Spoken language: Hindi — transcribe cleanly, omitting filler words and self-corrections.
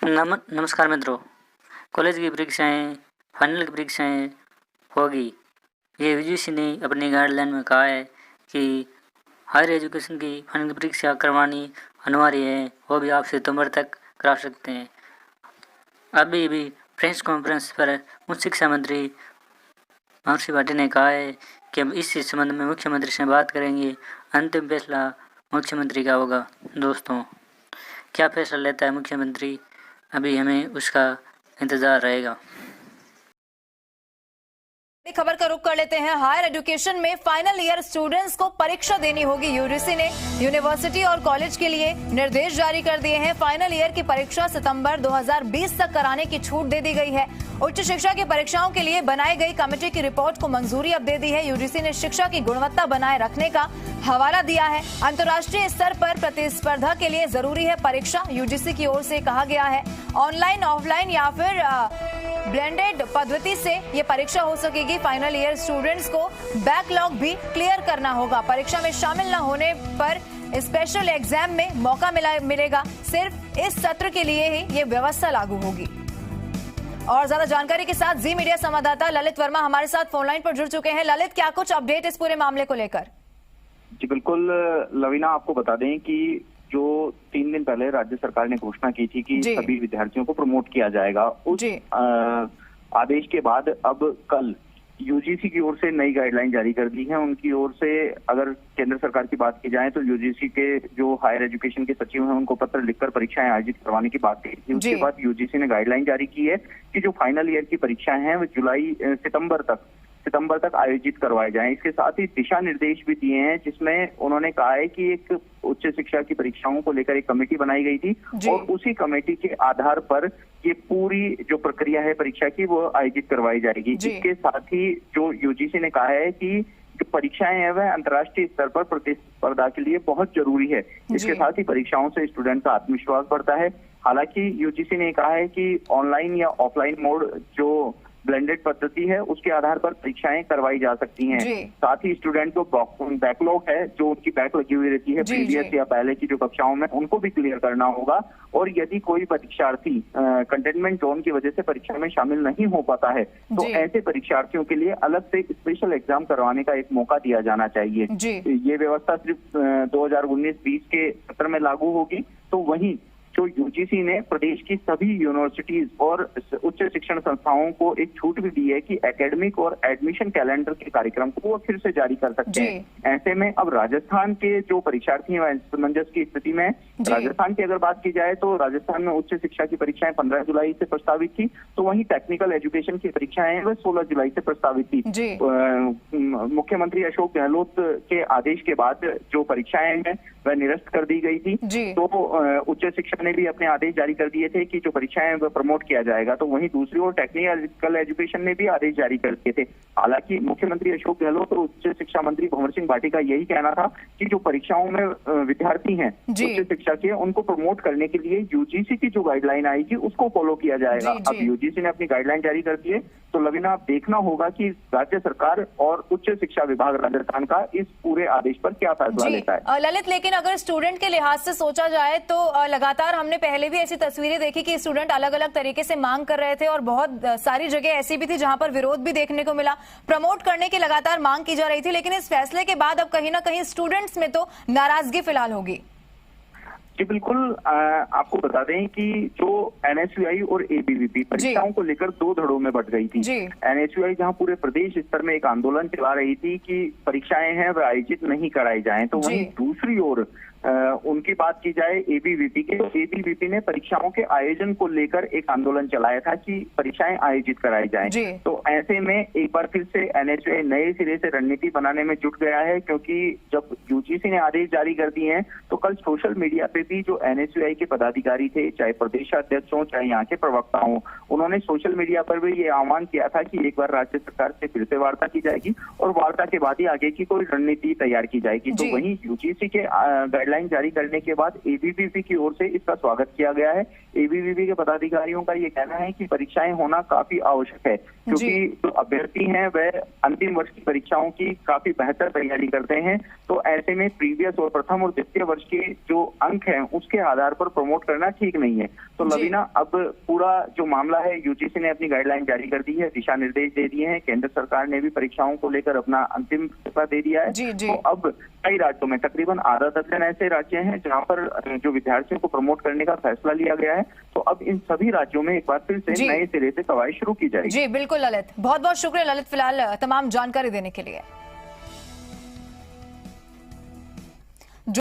नमस्कार मित्रों। कॉलेज की परीक्षाएं, फाइनल की परीक्षाएं होगी। ये यूजीसी ने अपनी गाइडलाइन में कहा है कि हायर एजुकेशन की फाइनल की परीक्षा करवानी अनिवार्य है। वो भी आप सितंबर तक करा सकते हैं। अभी प्रेस कॉन्फ्रेंस पर उच्च शिक्षा मंत्री महर्षि भाटी ने कहा है कि हम इस संबंध में मुख्यमंत्री से बात करेंगे। अंतिम फैसला मुख्यमंत्री का होगा। दोस्तों, क्या फैसला लेता है मुख्यमंत्री, अभी हमें उसका इंतजार रहेगा। खबर का रुख कर लेते हैं। हायर एजुकेशन में फाइनल ईयर स्टूडेंट्स को परीक्षा देनी होगी। यूजीसी ने यूनिवर्सिटी और कॉलेज के लिए निर्देश जारी कर दिए हैं। फाइनल ईयर की परीक्षा सितंबर 2020 तक कराने की छूट दे दी गई है। उच्च शिक्षा की परीक्षाओं के लिए बनाई गई कमेटी की रिपोर्ट को मंजूरी अब दे दी है। यूजीसी ने शिक्षा की गुणवत्ता बनाए रखने का हवाला दिया है। अंतर्राष्ट्रीय स्तर पर प्रतिस्पर्धा के लिए जरूरी है परीक्षा। यूजीसी की ओर से कहा गया है ऑनलाइन, ऑफलाइन या फिर ब्लेंडेड पद्धति से ये परीक्षा हो सकेगी। फाइनल ईयर स्टूडेंट्स को बैकलॉग भी क्लियर करना होगा। परीक्षा में शामिल न होने पर स्पेशल एग्जाम में मौका मिलेगा। सिर्फ इस सत्र के लिए ही ये व्यवस्था लागू होगी। और ज्यादा जानकारी के साथ जी मीडिया संवाददाता ललित वर्मा हमारे साथ फोन लाइन पर जुड़ चुके हैं। ललित, क्या कुछ अपडेट इस पूरे मामले को लेकर? जी बिल्कुल लवीना, आपको बता दें कि जो 3 दिन पहले राज्य सरकार ने घोषणा की थी कि सभी विद्यार्थियों को प्रमोट किया जाएगा, उस आदेश के बाद अब कल यूजीसी की ओर से नई गाइडलाइन जारी कर दी है। उनकी ओर से अगर केंद्र सरकार की बात की जाए तो यूजीसी के जो हायर एजुकेशन के सचिव हैं उनको पत्र लिखकर परीक्षाएं आयोजित करवाने की बात कही थी। उसके बाद यूजीसी ने गाइडलाइन जारी की है कि जो फाइनल ईयर की परीक्षाएं हैं वो सितंबर तक आयोजित करवाए जाएं। इसके साथ ही दिशा निर्देश भी दिए हैं जिसमें उन्होंने कहा है कि एक उच्च शिक्षा की परीक्षाओं को लेकर एक कमेटी बनाई गई थी और उसी कमेटी के आधार पर ये पूरी जो प्रक्रिया है परीक्षा की वो आयोजित करवाई जाएगी। इसके साथ ही जो यूजीसी ने कहा है कि जो परीक्षाएं हैं वह अंतर्राष्ट्रीय स्तर पर प्रतिस्पर्धा के लिए बहुत जरूरी है। इसके साथ ही परीक्षाओं से स्टूडेंट का आत्मविश्वास बढ़ता है। हालांकि यूजीसी ने कहा है कि ऑनलाइन या ऑफलाइन मोड जो ब्लेंडेड पद्धति है उसके आधार पर परीक्षाएं करवाई जा सकती हैं। साथ ही स्टूडेंट को बैकलॉग है, जो उनकी बैक लगी हुई रहती है प्रीवियस या पहले की जो कक्षाओं में, उनको भी क्लियर करना होगा। और यदि कोई परीक्षार्थी कंटेनमेंट जोन की वजह से परीक्षा में शामिल नहीं हो पाता है तो ऐसे परीक्षार्थियों के लिए अलग से स्पेशल एग्जाम करवाने का एक मौका दिया जाना चाहिए। ये व्यवस्था सिर्फ 2019-20 के सत्र में लागू होगी। तो वहीं जो यूजीसी ने प्रदेश की सभी यूनिवर्सिटीज और उच्च शिक्षण संस्थाओं को एक छूट भी दी है कि एकेडमिक और एडमिशन कैलेंडर के कार्यक्रम को वो फिर से जारी कर सकते हैं। ऐसे में अब राजस्थान के जो परीक्षार्थी हैं असमंजस की स्थिति में, राजस्थान की अगर बात की जाए तो राजस्थान में उच्च शिक्षा की परीक्षाएं 15 जुलाई से प्रस्तावित थी, तो वहीं टेक्निकल एजुकेशन की परीक्षाएं वह 16 जुलाई से प्रस्तावित थी। मुख्यमंत्री अशोक गहलोत के आदेश के बाद जो परीक्षाएं हैं वह निरस्त कर दी गई थी। तो उच्च शिक्षा ने भी अपने आदेश जारी कर दिए थे कि जो परीक्षाएं वह प्रमोट किया जाएगा। तो वहीं दूसरी ओर टेक्निकल एजुकेशन ने भी आदेश जारी कर दिए थे। हालांकि मुख्यमंत्री अशोक गहलोत और उच्च शिक्षा मंत्री भंवर सिंह भाटी का यही कहना था कि जो परीक्षाओं में विद्यार्थी हैं उच्च शिक्षा के, उनको प्रमोट करने के लिए यूजीसी की जो गाइडलाइन आएगी उसको फॉलो किया जाएगा। अब यूजीसी ने अपनी गाइडलाइन जारी कर दी है, तो लवीना आप देखना होगा कि राज्य सरकार और उच्च शिक्षा विभाग राजस्थान का इस पूरे आदेश पर क्या फैसला लेता है। ललित, लेकिन अगर स्टूडेंट के लिहाज से सोचा जाए तो लगातार हमने पहले भी ऐसी तस्वीरें देखी कि स्टूडेंट अलग अलग तरीके से मांग कर रहे थे और बहुत सारी जगह ऐसी भी थी जहां पर विरोध भी देखने को मिला। प्रमोट करने की लगातार मांग की जा रही थी, लेकिन इस फैसले के बाद अब कहीं ना कहीं स्टूडेंट्स में तो नाराजगी फिलहाल होगी। जी बिल्कुल, आपको बता दें कि जो एनएसयूआई और एबीवीपी परीक्षाओं को लेकर 2 धड़ों में बट गई थी। एनएसयूआई जहां पूरे प्रदेश स्तर में एक आंदोलन चला रही थी कि परीक्षाएं हैं वह आयोजित नहीं कराई जाएं, तो वहीं दूसरी ओर उनकी बात की जाए एबीवीपी के, तो एबीवीपी ने परीक्षाओं के आयोजन को लेकर एक आंदोलन चलाया था कि परीक्षाएं आयोजित कराई जाएं। तो ऐसे में एक बार फिर से एनएसयूआई नए सिरे से रणनीति बनाने में जुट गया है, क्योंकि जब यूजीसी ने आदेश जारी कर दिए हैं तो कल सोशल मीडिया पे भी जो एनएसयूआई के पदाधिकारी थे, चाहे प्रदेशाध्यक्ष हो चाहे यहाँ के प्रवक्ता हो, उन्होंने सोशल मीडिया पर भी ये आह्वान किया था कि एक बार राज्य सरकार से फिर से वार्ता की जाएगी और वार्ता के बाद ही आगे की कोई रणनीति तैयार की जाएगी। तो वहीं यूजीसी के गाइडलाइन गाइडलाइन जारी करने के बाद एबीवीपी की ओर से इसका स्वागत किया गया है। एबीवीपी के पदाधिकारियों का ये कहना है कि परीक्षाएं होना काफी आवश्यक है, क्योंकि जो अभ्यर्थी हैं वह अंतिम वर्ष की परीक्षाओं की काफी बेहतर तैयारी करते हैं। तो ऐसे में प्रीवियस और प्रथम और द्वितीय वर्ष के जो अंक हैं उसके आधार पर प्रमोट करना ठीक नहीं है। तो लवीना, अब पूरा जो मामला है, यूजीसी ने अपनी गाइडलाइन जारी कर दी है, दिशा निर्देश दे दिए हैं, केंद्र सरकार ने भी परीक्षाओं को लेकर अपना अंतिम फैसला दे दिया है। तो अब कई राज्यों में, तकरीबन आधा दर्जन ऐसे राज्य हैं जहां पर जो विद्यार्थियों को प्रमोट करने का फैसला लिया गया है। तो अब इन सभी राज्यों में एक बार फिर से नए सिरे से कवायद शुरू की जाएगी। जी बिल्कुल ललित, बहुत बहुत शुक्रिया ललित फिलहाल तमाम जानकारी देने के लिए।